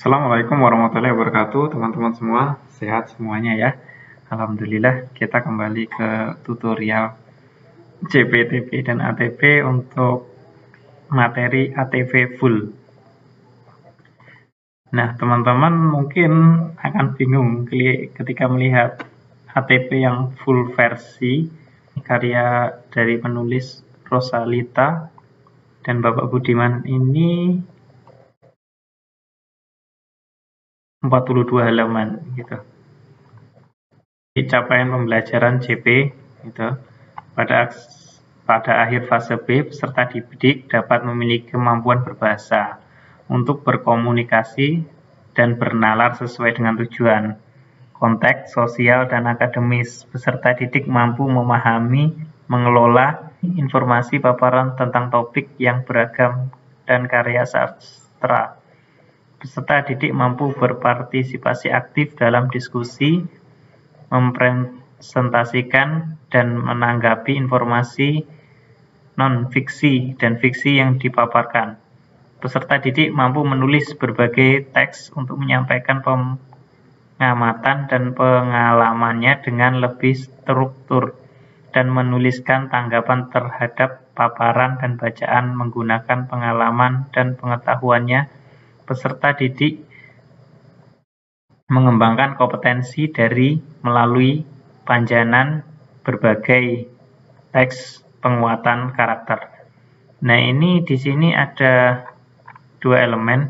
Assalamualaikum warahmatullahi wabarakatuh, teman-teman semua. Sehat semuanya ya. Alhamdulillah, kita kembali ke tutorial CPTP dan ATP untuk materi ATV full. Nah, teman-teman mungkin akan bingung ketika melihat ATP yang full versi karya dari penulis Rosalita dan Bapak Budiman ini 42 halaman gitu. Capaian pembelajaran CP gitu. Pada akhir fase B, peserta didik dapat memiliki kemampuan berbahasa untuk berkomunikasi dan bernalar sesuai dengan tujuan, konteks, sosial, dan akademis. Peserta didik mampu memahami, mengelola informasi paparan tentang topik yang beragam dan karya sastra. Peserta didik mampu berpartisipasi aktif dalam diskusi, mempresentasikan dan menanggapi informasi non-fiksi dan fiksi yang dipaparkan. Peserta didik mampu menulis berbagai teks untuk menyampaikan pengamatan dan pengalamannya dengan lebih struktur dan menuliskan tanggapan terhadap paparan dan bacaan menggunakan pengalaman dan pengetahuannya. Peserta didik mengembangkan kompetensi dari melalui panjanan berbagai teks penguatan karakter. Nah, ini di sini ada dua elemen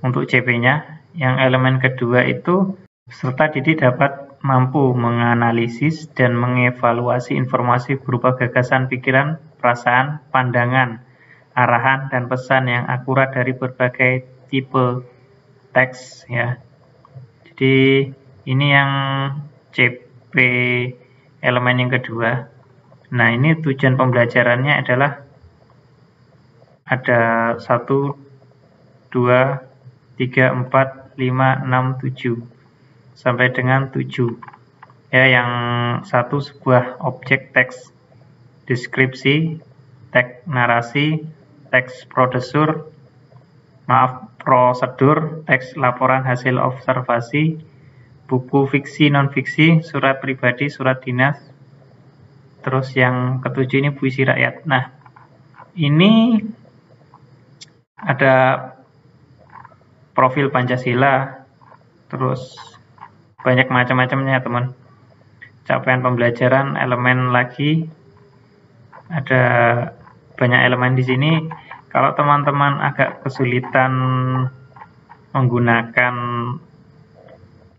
untuk CP-nya. Yang elemen kedua itu peserta didik dapat mampu menganalisis dan mengevaluasi informasi berupa gagasan, pikiran, perasaan, pandangan, arahan, dan pesan yang akurat dari berbagai tipe teks ya. Jadi ini yang CP elemen yang kedua. Nah, ini tujuan pembelajarannya adalah ada 1, 2, 3, 4, 5, 6, 7 sampai dengan 7 ya. Yang satu sebuah objek teks deskripsi, teks narasi, teks prosedur, teks laporan hasil observasi, buku fiksi non-fiksi, surat pribadi, surat dinas. Terus yang ketujuh ini puisi rakyat. Nah, ini ada profil Pancasila, terus banyak macam-macamnya teman. Capaian pembelajaran, elemen lagi, ada banyak elemen di sini. Kalau teman-teman agak kesulitan menggunakan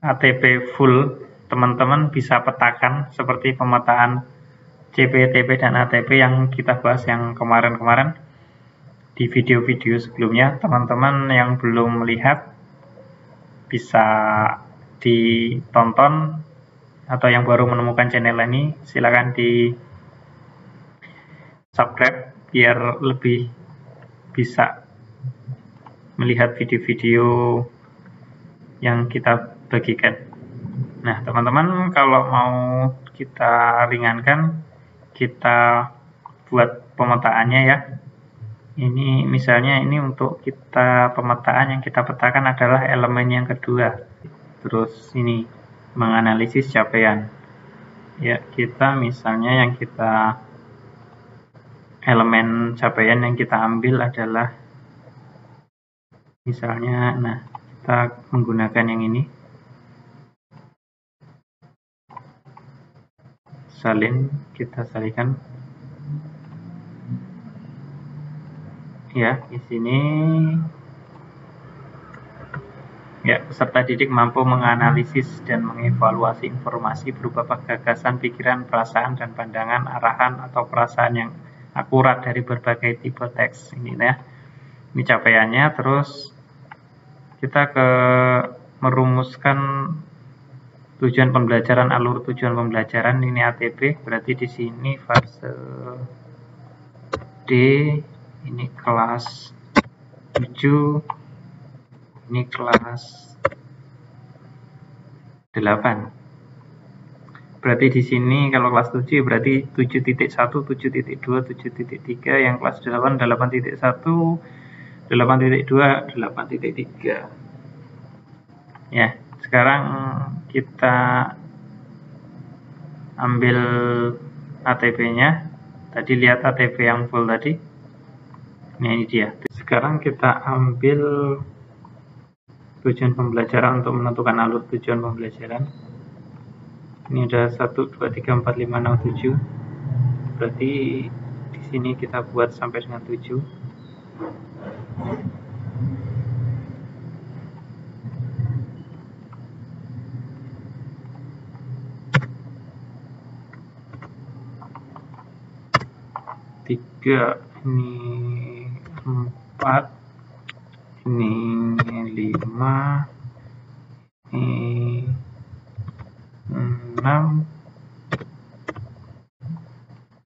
ATP full, teman-teman bisa petakan seperti pemetaan CPTP dan ATP yang kita bahas yang kemarin-kemarin di video-video sebelumnya. Teman-teman yang belum melihat bisa ditonton, atau yang baru menemukan channel ini silakan di subscribe biar lebih bisa melihat video-video yang kita bagikan. Nah, teman-teman kalau mau kita ringankan, kita buat pemetaannya ya. Ini misalnya ini untuk kita pemetaan yang kita petakan adalah elemen yang kedua. Terus ini menganalisis capaian. Ya, kita misalnya yang kita elemen capaian yang kita ambil adalah misalnya, nah kita menggunakan yang ini, salin, kita salikan ya. Di sini ya, peserta didik mampu menganalisis dan mengevaluasi informasi berupa gagasan, pikiran, perasaan, dan pandangan, arahan atau perasaan yang akurat dari berbagai tipe teks. Ini ya, ini capaiannya. Terus kita merumuskan tujuan pembelajaran, alur tujuan pembelajaran. Ini ATP, berarti di sini fase D, ini kelas 7, ini kelas 8. Berarti di sini kalau kelas 7 berarti 7.1, 7.2, 7.3, yang kelas 8 8.1, 8.2, 8.3. Ya, sekarang kita ambil ATP-nya. Tadi lihat ATP yang full tadi. Nah, ini dia. Sekarang kita ambil tujuan pembelajaran untuk menentukan alur tujuan pembelajaran. Ini ada 1, 2, 3, 4, 5, 6, 7. Berarti di sini kita buat sampai dengan 7. Tiga, ini 4, ini 5, ini 6,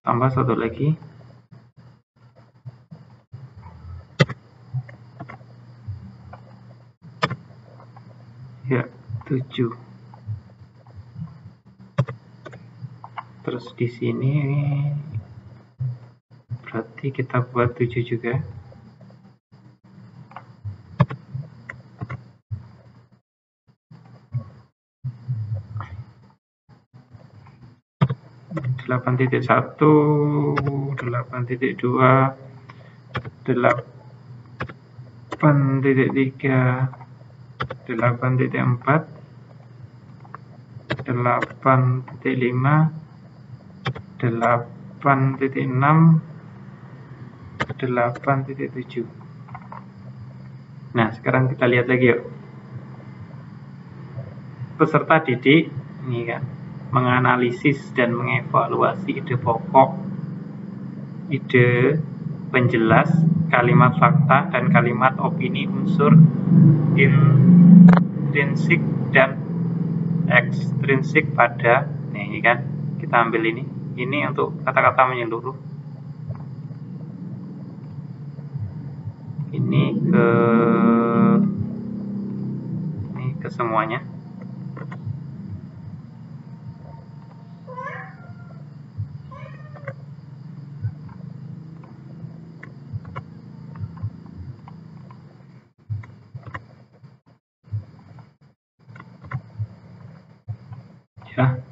tambah satu lagi, ya 7. Terus di sini berarti kita buat 7 juga. Delapan titik 1, 8.2, 8.3, 8.4, 8.5, 8.6, 8.7. Nah, sekarang kita lihat lagi yuk. Peserta didik ini kan menganalisis dan mengevaluasi ide pokok, ide penjelas, kalimat fakta, dan kalimat opini unsur intrinsik dan ekstrinsik pada, nah ini kan kita ambil ini untuk kata-kata menyeluruh, ini ke semuanya. Ya,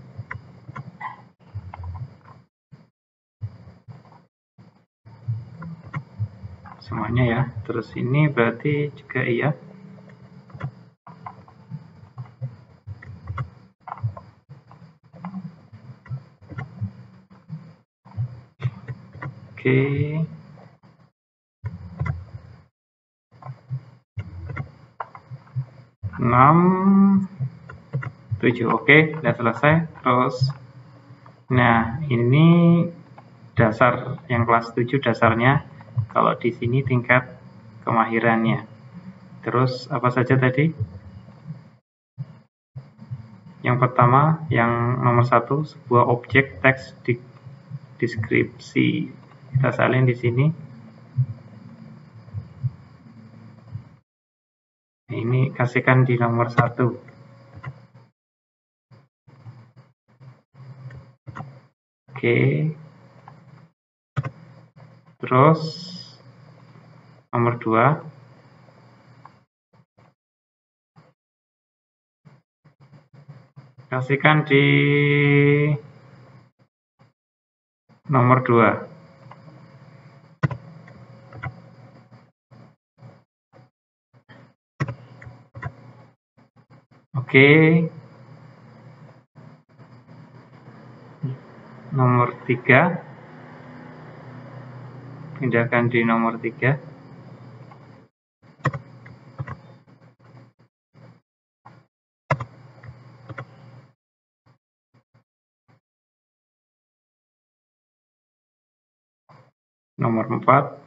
semuanya ya. Terus ini berarti juga iya. Oke. Enam, 7. Oke, sudah selesai. Terus nah, ini dasar yang kelas 7 dasarnya. Kalau di sini tingkat kemahirannya. Terus apa saja tadi? Yang pertama, yang nomor 1, sebuah objek teks deskripsi. Kita salin di sini. Ini kasihkan di nomor 1. Oke. Terus nomor 2. Kasihkan di nomor 2. Oke. Nomor 3. Pindahkan di nomor 3. Nomor 4.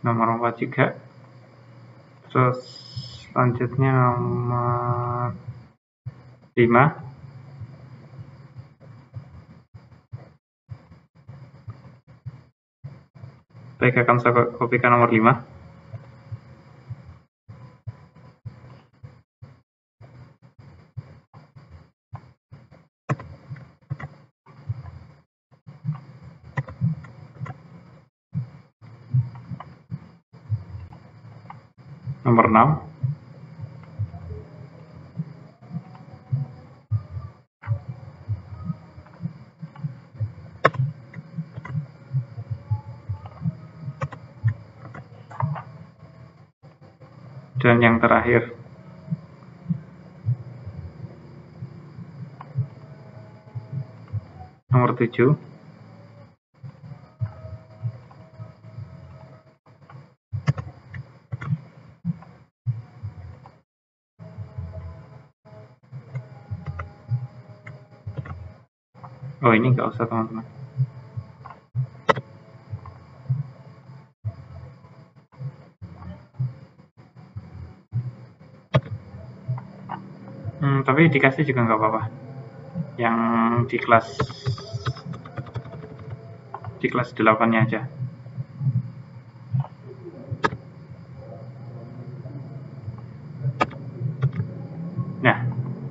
Nomor 4 juga. Terus selanjutnya nomor 5. Baik, akan saya kopikan nomor 5. Nomor 6. Dan yang terakhir, nomor 7. Oh, ini nggak usah teman-teman. Tapi dikasih juga nggak apa-apa. Yang di kelas 8-nya aja. Nah,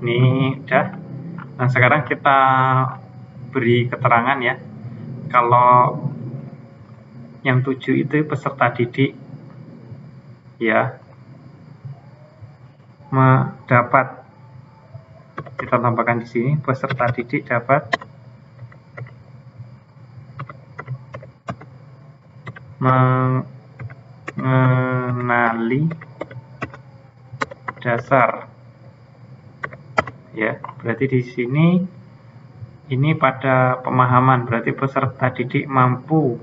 ini udah. Nah, sekarang kita beri keterangan ya. Kalau yang 7 itu peserta didik ya dapat, kita tambahkan di sini, peserta didik dapat mengenali dasar ya. Berarti di sini ini pada pemahaman, berarti peserta didik mampu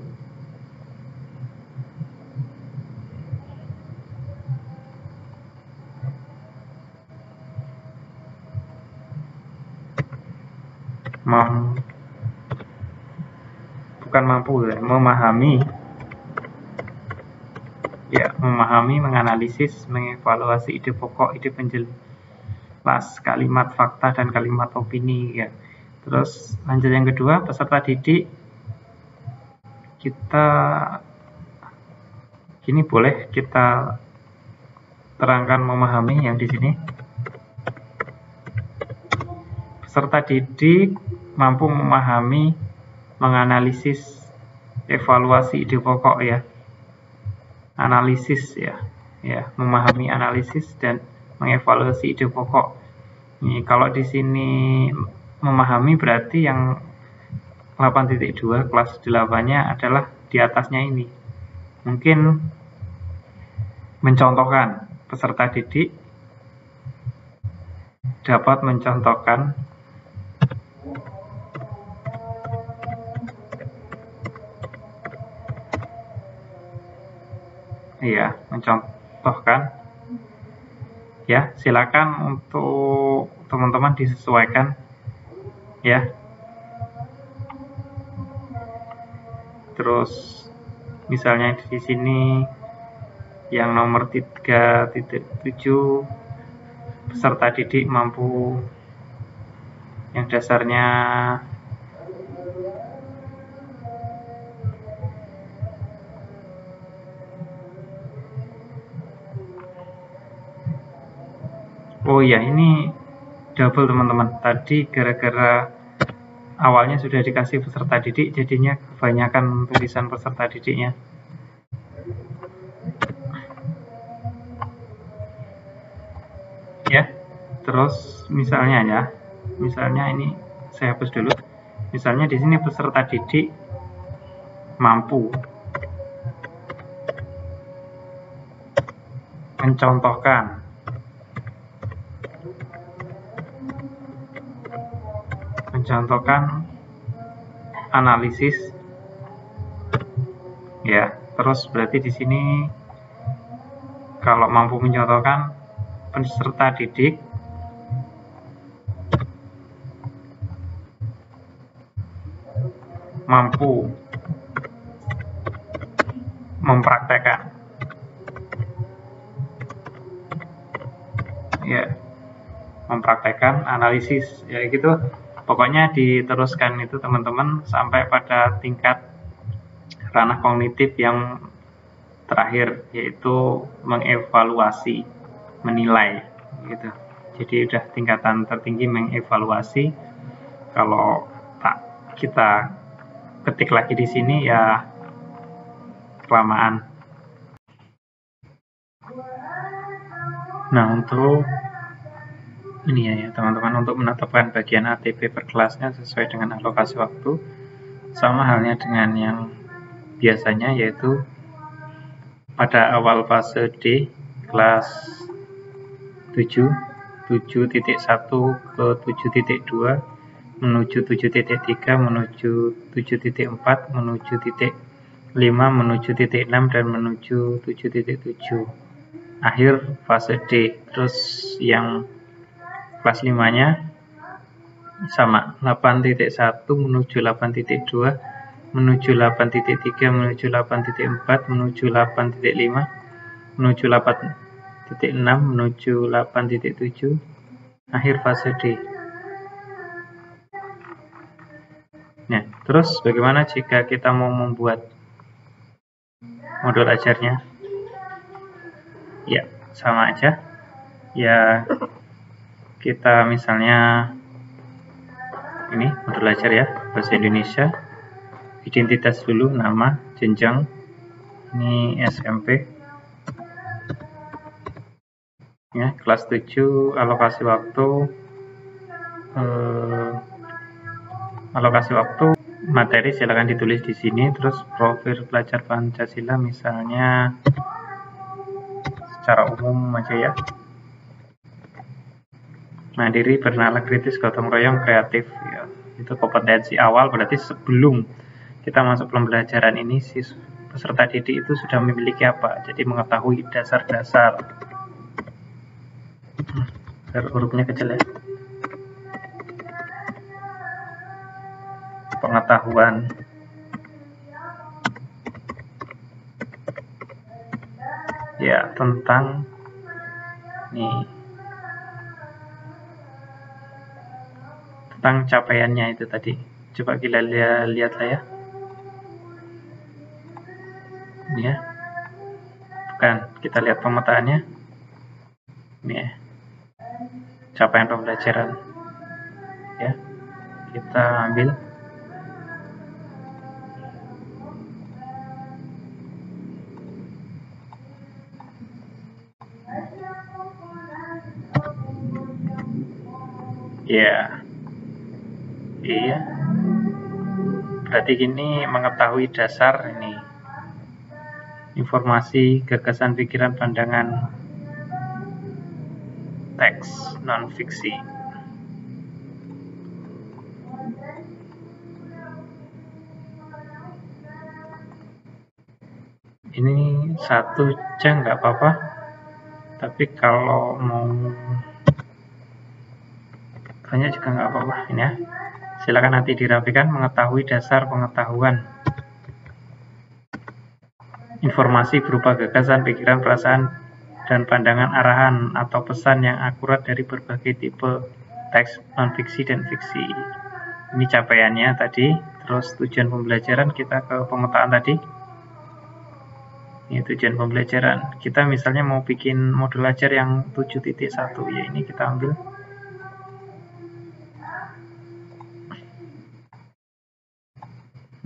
memahami, menganalisis, mengevaluasi ide pokok, ide penjelas, kalimat fakta dan kalimat opini ya. Terus lanjut yang kedua, peserta didik kita ini boleh kita terangkan memahami yang di sini. Peserta didik mampu memahami, menganalisis, evaluasi ide pokok ya. Analisis ya, memahami, analisis dan mengevaluasi ide pokok. Ini kalau di sini memahami berarti yang 8.2 kelas 8-nya adalah di atasnya ini. Mungkin mencontohkan, peserta didik dapat mencontohkan mencontohkan ya. Silakan untuk teman-teman disesuaikan ya. Terus misalnya di sini yang nomor 3.7, peserta didik mampu yang dasarnya oh ya, ini double teman-teman. Tadi gara-gara awalnya sudah dikasih peserta didik, jadinya kebanyakan tulisan peserta didiknya. Ya, terus misalnya ini saya hapus dulu. Misalnya di sini peserta didik mampu mencontohkan analisis ya. Terus berarti di sini kalau mampu mencontohkan, peserta didik mampu mempraktekkan ya, mempraktekkan analisis ya gitu. Pokoknya diteruskan itu teman-teman sampai pada tingkat ranah kognitif yang terakhir, yaitu mengevaluasi, menilai gitu. Jadi udah tingkatan tertinggi mengevaluasi. Kalau kita ketik lagi di sini ya kelamaan. Nah, untuk ini ya teman-teman, untuk menetapkan bagian ATP per kelasnya sesuai dengan alokasi waktu, sama halnya dengan yang biasanya, yaitu pada awal fase D kelas 7.1 ke 7.2 menuju 7.3 menuju 7.4 menuju titik 5 menuju titik 6 dan menuju 7.7 akhir fase D. Terus yang kelas 5 nya sama, 8.1 menuju 8.2 menuju 8.3 menuju 8.4 menuju 8.5 menuju 8.6 menuju 8.7 akhir fase D. Nah, terus bagaimana jika kita mau membuat modul ajarnya? Ya, sama aja. Ya, kita misalnya ini modul ajar ya, bahasa Indonesia. Identitas dulu, nama, jenjang. Ini SMP. Ya, kelas 7, alokasi waktu. Alokasi waktu materi silakan ditulis di sini. Terus profil pelajar Pancasila misalnya secara umum aja ya. Mandiri, bernalar, kritis, gotong royong, kreatif ya. Itu kompetensi awal, berarti sebelum kita masuk pembelajaran ini si peserta didik itu sudah memiliki apa? Jadi mengetahui dasar-dasar. Hurufnya kecil ya. Pengetahuan ya tentang tentang capaiannya itu tadi. Coba kita lihat lah ya. Ini ya. Bukan, kita lihat pemetaannya. Ini ya. Capaian pembelajaran. Ya. Kita ambil. Ya. Iya. Berarti gini, mengetahui dasar ini. Informasi, gagasan, pikiran, pandangan, teks, non-fiksi. Ini satu aja nggak apa-apa. Tapi kalau mau banyak juga nggak apa-apa. Ini ya. Silakan nanti dirapikan. Mengetahui dasar pengetahuan. Informasi berupa gagasan, pikiran, perasaan, dan pandangan arahan atau pesan yang akurat dari berbagai tipe teks non-fiksi dan fiksi. Ini capaiannya tadi. Terus tujuan pembelajaran, kita ke pemetaan tadi. Ini tujuan pembelajaran. Kita misalnya mau bikin modul ajar yang 7.1, ya ini kita ambil.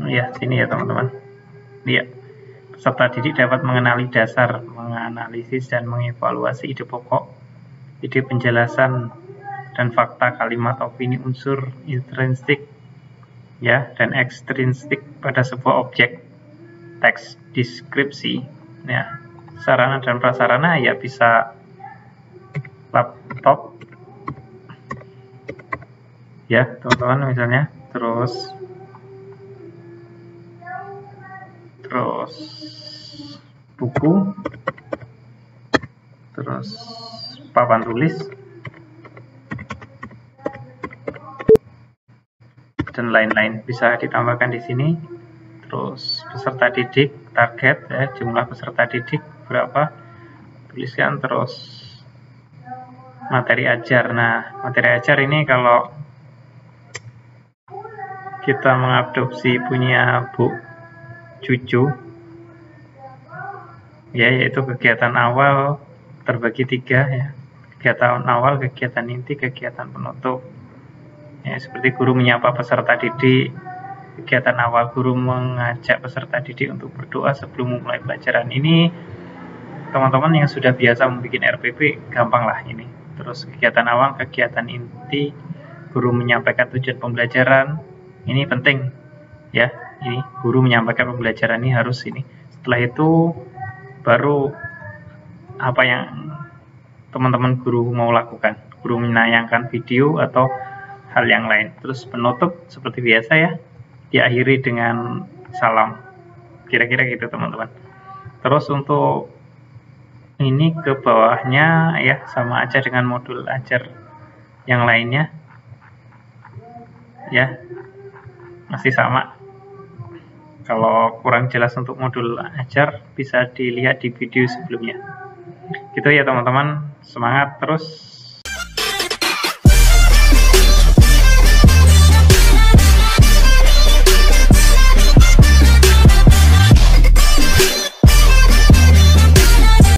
Ya, sini ya teman-teman. Lihat. Peserta didik dapat mengenali dasar, menganalisis, dan mengevaluasi ide pokok, ide penjelasan, dan fakta kalimat opini unsur intrinsik ya dan ekstrinsik pada sebuah objek teks deskripsi ya. Sarana dan prasarana ya bisa laptop ya teman-teman misalnya, terus buku, terus papan tulis, dan lain-lain bisa ditambahkan di sini. Terus peserta didik, target ya, jumlah peserta didik berapa, tuliskan. Terus materi ajar. Nah, materi ajar ini kalau kita mengadopsi punya Bu Cucu ya, yaitu kegiatan awal terbagi 3 ya. Kegiatan awal, kegiatan inti, kegiatan penutup. Ya, seperti guru menyapa peserta didik. Kegiatan awal, guru mengajak peserta didik untuk berdoa sebelum memulai pelajaran. Ini teman-teman yang sudah biasa membuat RPP, gampang lah ini. Terus kegiatan awal, kegiatan inti, guru menyampaikan tujuan pembelajaran, ini penting ya. Ini guru menyampaikan pembelajaran ini harus ini. Setelah itu baru apa yang teman-teman guru mau lakukan. Guru menayangkan video atau hal yang lain. Terus penutup seperti biasa ya, diakhiri dengan salam. Kira-kira gitu teman-teman. Terus untuk ini ke bawahnya ya sama aja dengan modul ajar yang lainnya ya, masih sama. Kalau kurang jelas untuk modul ajar bisa dilihat di video sebelumnya. Gitu ya teman-teman, semangat terus.